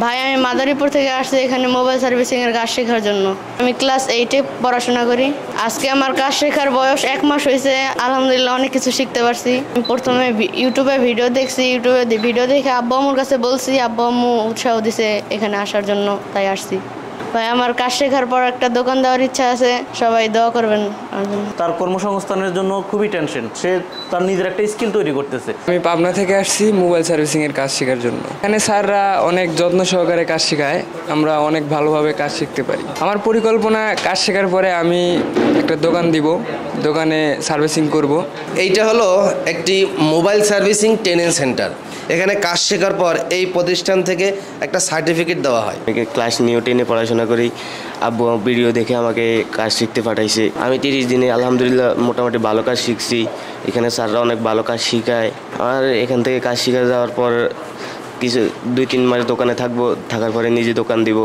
ভাই আমি মাদারীপুর থেকে আসছি এখানে মোবাইল সার্ভিসিং এর কাজ শেখার জন্য। আমি ক্লাস 8-এ পড়াশোনা করি। আজকে আমার কাজ শেখার বয়স 1 মাস হয়েছে। আলহামদুলিল্লাহ অনেক কিছু শিখতে পারছি। প্রথমে ইউটিউবে ভিডিও দেখছি, ইউটিউবে ভিডিও দেখে আব্বু আম্মুর কাছে বলছি, আব্বু আম্মু উৎসাহ দিছে এখানে আসার জন্য, তাই আসছি। ভাই আমার কাজ শেখার পর একটা দোকান দেওয়ার ইচ্ছা আছে, সবাই দোয়া করবেন। তার কর্মসংস্থানের জন্য খুবই টেনশন, সে তার নিজের একটা স্কিল তৈরি করতেছে। আমি পাবনা থেকে আসছি মোবাইল সার্ভিসিং এর কাজ শেখার জন্য। এখানে স্যাররা অনেক যত্ন সহকারে কাজ শেখায়, আমরা অনেক ভালোভাবে কাজ শিখতে পারি। আমার পরিকল্পনা কাজ শেখার পরে আমি একটা দোকান দিব, দোকানে সার্ভিসিং করব। এইটা হলো একটি মোবাইল সার্ভিসিং ট্রেনিং সেন্টার। এখানে কাজ শেখার পর এই প্রতিষ্ঠান থেকে একটা সার্টিফিকেট দেওয়া হয়। আমি ক্লাস 9-10 পড়াশোনা করি। আব্বু ভিডিও দেখে আমাকে কাজ শিখতে পাঠাইছে। আমি 30 দিনে আলহামদুলিল্লাহ মোটামুটি ভালো কাজ শিখছি। এখানে স্যাররা অনেক ভালো কাজ শেখায়। আর এখান থেকে কাজ শিখে যাওয়ার পর কিছু 2-3 মাস দোকানে থাকবো, থাকার পরে নিজে দোকান দিব,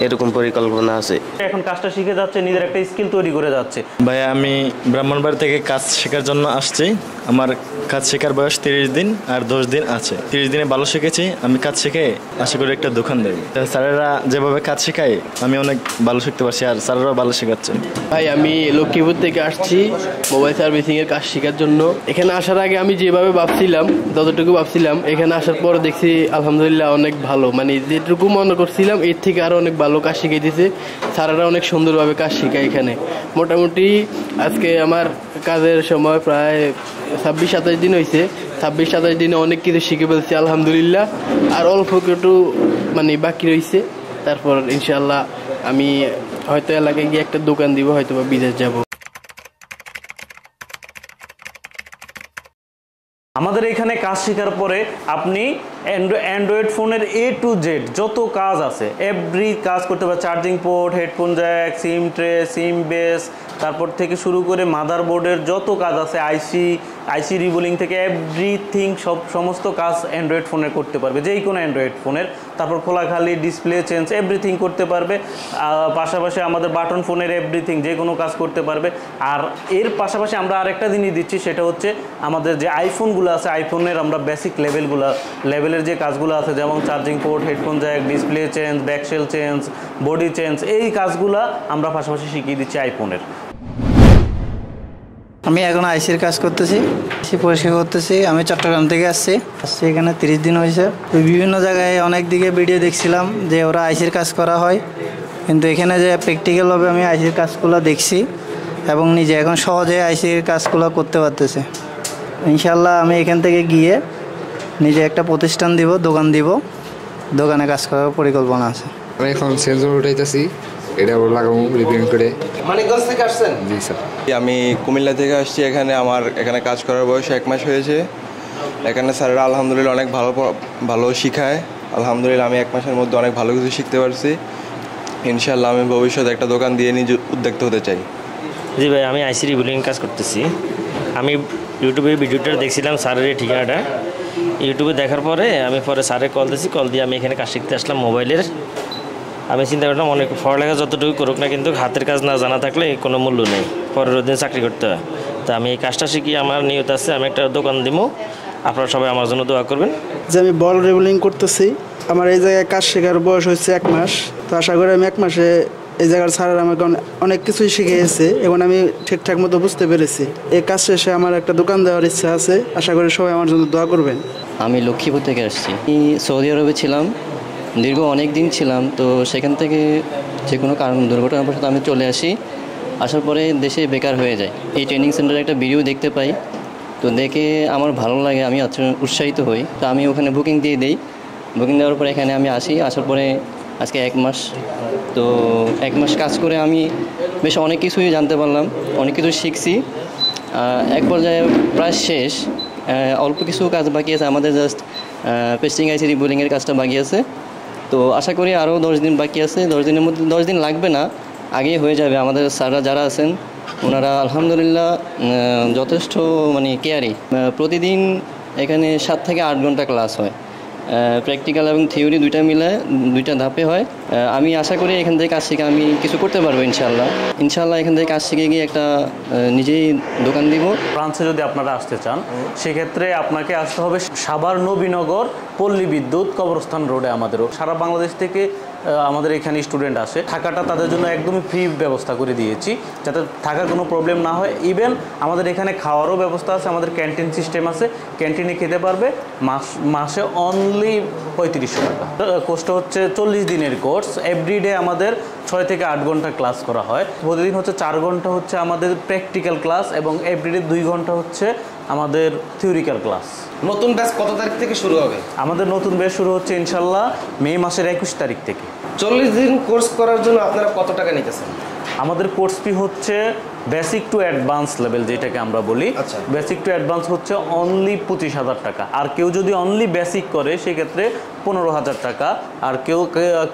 এরকম পরিকল্পনা আছে। এখন কাজটা শিখে যাচ্ছে, নিজের একটা স্কিল তৈরি করে যাচ্ছে। ভাইয়া আমি ব্রাহ্মণবাড়ি থেকে কাজ শেখার জন্য আসছি। আমার কাজ শেখার বয়স 30 দিন আর 10 দিন আছে। 30 দিনে ভালো শিখেছি। আমি কাজ শিখে আশা করি একটা দোকান দেব। স্যারেরা যেভাবে কাজ শেখায় আমি অনেক ভালো শিখতে পারছি, আর স্যারেরাও ভালো শেখাচ্ছে। ভাই আমি লক্ষ্মীপুর থেকে আসছি মোবাইল সার্ভিসিং এর কাজ শেখার জন্য। এখানে আসার আগে আমি যেভাবে ভাবছিলাম, যতটুকু ভাবছিলাম, এখানে আসার পর দেখছি আলহামদুলিল্লাহ অনেক ভালো, মানে যেটুকু মনে করছিলাম এর থেকে আরো অনেক ভালো কাজ শিখিয়ে দিয়েছে। স্যারেরা অনেক সুন্দরভাবে কাজ শেখায় এখানে। মোটামুটি আজকে আমার কাজের সময় প্রায় 26-27 দিন হয়েছে। 26-27 দিনে অনেক কিছু শিখে ফেলছি আলহামদুলিল্লাহ। আর অল্প একটু মানে বাকি রয়েছে। তারপর ইনশাল্লাহ আমি হয়তো এলাকায় গিয়ে একটা দোকান দিব, হয়তো বা বিদেশ যাব। আমাদের এখানে কাজ শেখার পরে আপনি অ্যান্ড্রয়েড ফোনের A to Z যত কাজ আছে এভরি কাজ করতে পারে। Charging port, headphone jack, SIM tray, SIM base, তারপর থেকে শুরু করে মাদারবোর্ডের যত কাজ আছে, আইসি রিবোলিং থেকে এভরিথিং, সমস্ত কাজ অ্যান্ড্রয়েড ফোনে করতে পারবে, যেই কোনো অ্যান্ড্রয়েড ফোনের। তারপর খোলাখালি, ডিসপ্লে চেঞ্জ, এভরিথিং করতে পারবে। পাশাপাশি আমাদের বাটন ফোনের এভরিথিং, যে কোনো কাজ করতে পারবে। আর এর পাশাপাশি আমরা আরেকটা জিনিস দিচ্ছি, সেটা হচ্ছে আমাদের যে আইফোনগুলো আছে, আইফোনের আমরা বেসিক লেভেলের যে কাজগুলো আছে, যেমন charging port, headphone Jack, display change, back shell change, body change, এই কাজগুলো আমরা পাশাপাশি শিখিয়ে দিচ্ছি আইফোনের। আমি এখন আইসির কাজ করতেছি, আইসি পরিষ্কার করতেছি। আমি চট্টগ্রাম থেকে আসছি এখানে 30 দিন হয়েছে। বিভিন্ন জায়গায় অনেক দিকে ভিডিও দেখছিলাম যে ওরা আইসির কাজ করা হয়, কিন্তু এখানে যে প্র্যাকটিক্যালভাবে আমি আইসির কাজগুলো দেখছি এবং নিজে এখন সহজে আইসির কাজগুলো করতে পারতেছি। ইনশাল্লাহ আমি এখান থেকে গিয়ে নিজে একটা প্রতিষ্ঠান দিব, দোকান দিব, দোকানে কাজ করার পরিকল্পনা আছে। আমি এখন সেন্সর উঠাইতেছি, এটা লাগাবো রিপেয়ারিং করে। মানিকগঞ্জ থেকে আসছেন? জি স্যার। আমি কুমিল্লা থেকে আসছি। আমার এখানে কাজ করার বয়স 1 মাস হয়েছে। এখানে স্যারেরা আলহামদুলিল্লাহ অনেক ভালো শিখায়। আলহামদুলিল্লাহ আমি 1 মাসের মধ্যে অনেক ভালো কিছু শিখতে পারছি। ইনশাল্লাহ আমি ভবিষ্যতে একটা দোকান দিয়ে নিজে উদ্যোক্তা হতে চাই। জি ভাই, আমি আইসি রিবোলিং কাজ করতেছি। আমি ইউটিউবে ভিডিওটা দেখছিলাম স্যারের এই ঠিকানাটা। ইউটিউবে দেখার পরে আমি স্যারে কল দিয়ে আমি এখানে কাজ শিখতে আসলাম মোবাইলের। আমি চিন্তা করলাম অনেক পড়ালেখা যতটুকু করুক না, কিন্তু হাতের কাজ না জানা থাকলে কোনো মূল্য নেই, পরের দিন চাকরি করতে হয়। তো আমি এই কাজটা শিখি, আমার নিয়ত আছে আমি একটা দোকান দিব। আপনারা সবাই আমার জন্য দোয়া করবেন। যে আমি বল রিবোলিং করতেছি, আমার এই জায়গায় কাজ শেখার বয়স হচ্ছে 1 মাস। তো আশা করি আমি 1 মাসে এই জায়গার স্যার আমাকে অনেক কিছুই শিখিয়েছে এবং আমি ঠিকঠাক মতো বুঝতে পেরেছি। এই কাজ শেষে আমার একটা দোকান দেওয়ার ইচ্ছা আছে, আশা করি সবাই আমার জন্য দোয়া করবেন। আমি লক্ষ্মীপুর থেকে আসছি। আমি সৌদি আরবে ছিলাম, দীর্ঘ অনেক দিন ছিলাম। তো সেখান থেকে যে কোনো কারণ দুর্ঘটনাবশত আমি চলে আসি। আসার পরে দেশে বেকার হয়ে যায়। এই ট্রেনিং সেন্টারে একটা ভিডিও দেখতে পাই, তো দেখে আমার ভালো লাগে, আমি উৎসাহিত হই। তো আমি ওখানে বুকিং দিয়ে দিই। বুকিং দেওয়ার পরে এখানে আমি আসি। আসার পরে আজকে 1 মাস। তো 1 মাস কাজ করে আমি বেশ অনেক কিছুই জানতে পারলাম, অনেক কিছু শিখছি। এক পর্যায়ে প্রায় শেষ, অল্প কিছু কাজ বাকি আছে আমাদের, জাস্ট পেস্টিং আইসি রিবোলিংয়ের কাজটা বাকি আছে। তো আশা করি আরও 10 দিন বাকি আছে। 10 দিনের মধ্যে, 10 দিন লাগবে না, আগেই হয়ে যাবে। আমাদের স্যাররা যারা আছেন ওনারা আলহামদুলিল্লাহ যথেষ্ট কেয়ারি। প্রতিদিন এখানে 7 থেকে 8 ঘন্টা ক্লাস হয়। প্র্যাকটিক্যাল এবং থিওরি দুইটা মিলে দুইটা ধাপে হয়। আমি আশা করি এখান থেকে কাজ শিখে আমি কিছু করতে পারবো ইনশাল্লাহ এখান থেকে কাজ শিখে গিয়ে একটা নিজেই দোকান দিব। ব্রাঞ্চে যদি আপনারা আসতে চান সেক্ষেত্রে আপনাকে আসতে হবে সাভার নবীনগর পল্লী বিদ্যুৎ কবরস্থান রোডে। আমাদেরও সারা বাংলাদেশ থেকে আমাদের এখানে স্টুডেন্ট আসে, থাকাটা তাদের জন্য একদমই ফ্রি ব্যবস্থা করে দিয়েছি যাতে থাকার কোনো প্রবলেম না হয়। ইভেন আমাদের এখানে খাওয়ারও ব্যবস্থা আছে, আমাদের ক্যান্টিন সিস্টেম আছে, ক্যান্টিনে খেতে পারবে। মাসে অনলি 3500 টাকা। কোর্সটা হচ্ছে 40 দিনের কোর্স। এভরিডে আমাদের 6 থেকে 8 ঘন্টা ক্লাস করা হয়। প্রতিদিন হচ্ছে 4 ঘন্টা হচ্ছে আমাদের প্র্যাকটিক্যাল ক্লাস এবং এভরিডে 2 ঘন্টা হচ্ছে আমাদের থিওরিক্যাল ক্লাস। নতুন ব্যাচ কত তারিখ থেকে শুরু হবে? আমাদের নতুন ব্যাচ শুরু হচ্ছে ইনশাল্লাহ মে মাসের 21 তারিখ থেকে। 40 দিন কোর্স করার জন্য আপনারা কত টাকা নিতেছেন? আমাদের কোর্স ফি হচ্ছে বেসিক টু অ্যাডভান্স লেভেল যেটাকে আমরা বলি। বেসিক টু অ্যাডভান্স হচ্ছে অনলি 25,000 টাকা। আর কেউ যদি অনলি বেসিক করে সেক্ষেত্রে 15,000 টাকা। আর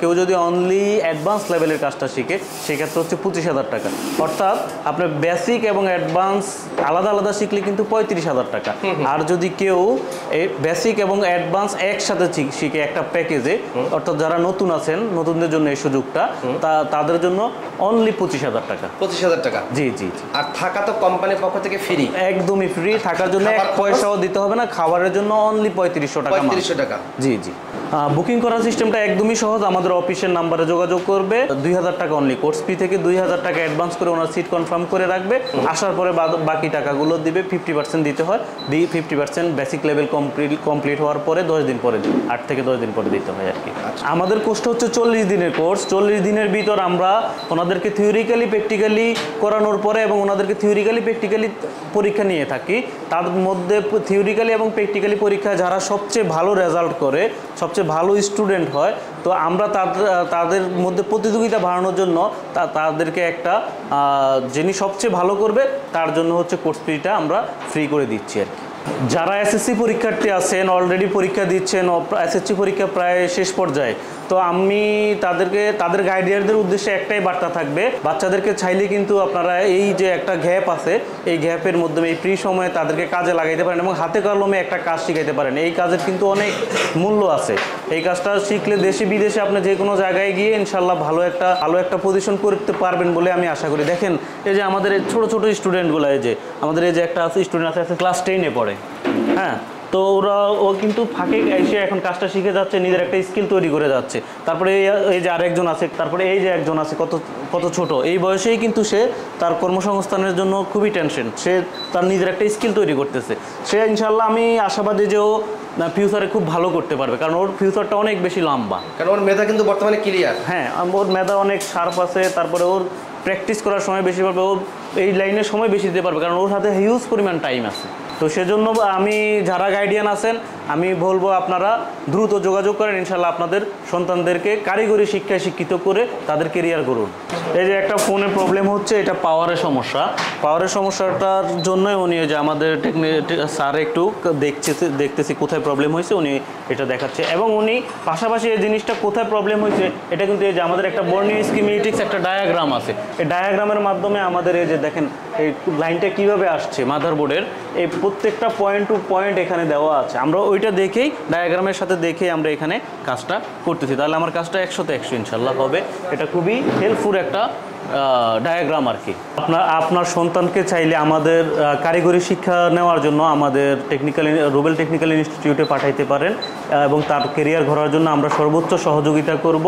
কেউ যদি অনলি অ্যাডভান্স লেভেলের কাজটা শিখে সেক্ষেত্রে হচ্ছে 25,000 টাকা। অর্থাৎ আপনার বেসিক এবং অ্যাডভান্স আলাদা আলাদা শিখলে কিন্তু 35,000 টাকা। আর যদি কেউ এই বেসিক এবং অ্যাডভান্স একসাথে শিখে একটা প্যাকেজে, অর্থাৎ যারা নতুন আছেন, নতুনদের জন্য এই সুযোগটা, তাদের জন্য অনলি 25,000 টাকা। 25,000 টাকা? জি। আর থাকা তো কোম্পানির পক্ষ থেকে ফ্রি? একদমই ফ্রি। থাকার জন্য 1 পয়সাও দিতে হবে না। খাবারের জন্য অনলি 3500 টাকা। 3500 টাকা? জি। বুকিং করার সিস্টেমটা একদমই সহজ। আমাদের অফিসের নাম্বারে যোগাযোগ করবে। 2000 টাকা অনলি কোর্স ফি থেকে 2000 টাকা অ্যাডভান্স করে ওনার সিট কনফার্ম করে রাখবে। আসার পরে বাকি টাকাগুলো দিবে। 50% দিতে হয়। 50% বেসিক লেভেল কমপ্লিট হওয়ার পরে 10 দিন পরে 8 থেকে 10 দিন পরে দিতে হয় আর কি। আমাদের কোর্সটা হচ্ছে 40 দিনের কোর্স। 40 দিনের ভিতর আমরা ওনাদেরকে থিওরিক্যালি প্র্যাকটিক্যালি করানোর পরে এবং ওনাদেরকে থিওরিক্যালি প্র্যাকটিক্যালি পরীক্ষা নিয়ে থাকি। তার মধ্যে থিওরিক্যালি এবং প্র্যাকটিক্যালি পরীক্ষায় যারা সবচেয়ে ভালো রেজাল্ট করে, সবচেয়ে ভালো স্টুডেন্ট হয়, তো আমরা তাদের মধ্যে প্রতিযোগিতা বাড়ানোর জন্য তাদেরকে একটা যিনি সবচেয়ে ভালো করবে তার জন্য হচ্ছে কোর্স ফিটা আমরা ফ্রি করে দিচ্ছি আর কি। যারা এসএসসি পরীক্ষার্থী আছেন, অলরেডি পরীক্ষা দিচ্ছেন, এসএসসি পরীক্ষা প্রায় শেষ পর্যায়ে, তো আমি তাদের গাইডিয়ারদের উদ্দেশ্যে একটাই বার্তা থাকবে, বাচ্চাদেরকে চাইলে কিন্তু আপনারা এই যে একটা গ্যাপ আছে, এই গ্যাপের মাধ্যমে এই ফ্রি সময়ে তাদেরকে কাজে লাগাইতে পারেন এবং হাতে কলমে একটা কাজ শিখাইতে পারেন। এই কাজের কিন্তু অনেক মূল্য আছে। এই কাজটা শিখলে দেশে বিদেশে আপনি যে কোনো জায়গায় গিয়ে ইনশাল্লাহ ভালো একটা পজিশন করতে পারবেন বলে আমি আশা করি। দেখেন এই যে আমাদের ছোট ছোট স্টুডেন্টগুলো, এই যে আমাদের এই যে একটা স্টুডেন্ট আছে ক্লাস 10-এ পড়ে, হ্যাঁ, তো ও কিন্তু ফাঁকে এসে এখন কাজটা শিখে যাচ্ছে, নিজের একটা স্কিল তৈরি করে যাচ্ছে। তারপরে এই যে আরেকজন আছে, তারপরে এই যে একজন আছে কত ছোট, এই বয়সেই কিন্তু সে তার কর্মসংস্থানের জন্য খুবই টেনশন, সে তার নিজের একটা স্কিল তৈরি করতেছে। সে ইনশাল্লাহ আমি আশাবাদী যে ও ফিউচারে খুব ভালো করতে পারবে, কারণ ওর ফিউচারটা অনেক বেশি লম্বা, কারণ ওর মেধা কিন্তু বর্তমানে ক্লিয়ার। হ্যাঁ, ওর মেধা অনেক শার্প আছে। তারপরে ওর প্র্যাকটিস করার সময় বেশি পারবে, ও এই লাইনে সময় বেশি দিতে পারবে, কারণ ওর হাতে হিউজ পরিমাণ টাইম আছে। তো সেজন্য আমি যারা গাইডিয়ান আছেন আমি বলবো আপনারা দ্রুত যোগাযোগ করেন, ইনশাল্লাহ আপনাদের সন্তানদেরকে কারিগরি শিক্ষায় শিক্ষিত করে তাদের কেরিয়ার করুন। এই যে একটা ফোনের প্রবলেম হচ্ছে, এটা পাওয়ারের সমস্যা। পাওয়ারের সমস্যাটার জন্যই উনি যে আমাদের স্যার একটু দেখতেছি কোথায় প্রবলেম হয়েছে, উনি এটা দেখাচ্ছে এবং উনি পাশাপাশি এই জিনিসটা কোথায় প্রবলেম হয়েছে এটা কিন্তু এই যে আমাদের একটা বর্নিং স্কিমেটিক্স একটা ডায়াগ্রাম আছে, এই ডায়াগ্রামের মাধ্যমে আমাদের এই যে দেখেন এই লাইনটা কিভাবে আসছে মাদারবোর্ডের, এই প্রত্যেকটা পয়েন্ট টু পয়েন্ট এখানে দেওয়া আছে। আমরা ওইটা দেখেই ডায়াগ্রামের সাথে দেখেই আমরা এখানে কাজটা করতেছি, তাহলে আমার কাজটা 100তে 100 ইনশাল্লাহ হবে। এটা খুবই হেল্পফুল একটা ডায়াগ্রাম আর কি। আপনার সন্তানকে চাইলে আমাদের কারিগরি শিক্ষা নেওয়ার জন্য আমাদের রুবেল টেকনিক্যাল ইনস্টিটিউটে পাঠাইতে পারেন এবং তার কেরিয়ার গড়ার জন্য আমরা সর্বোচ্চ সহযোগিতা করব।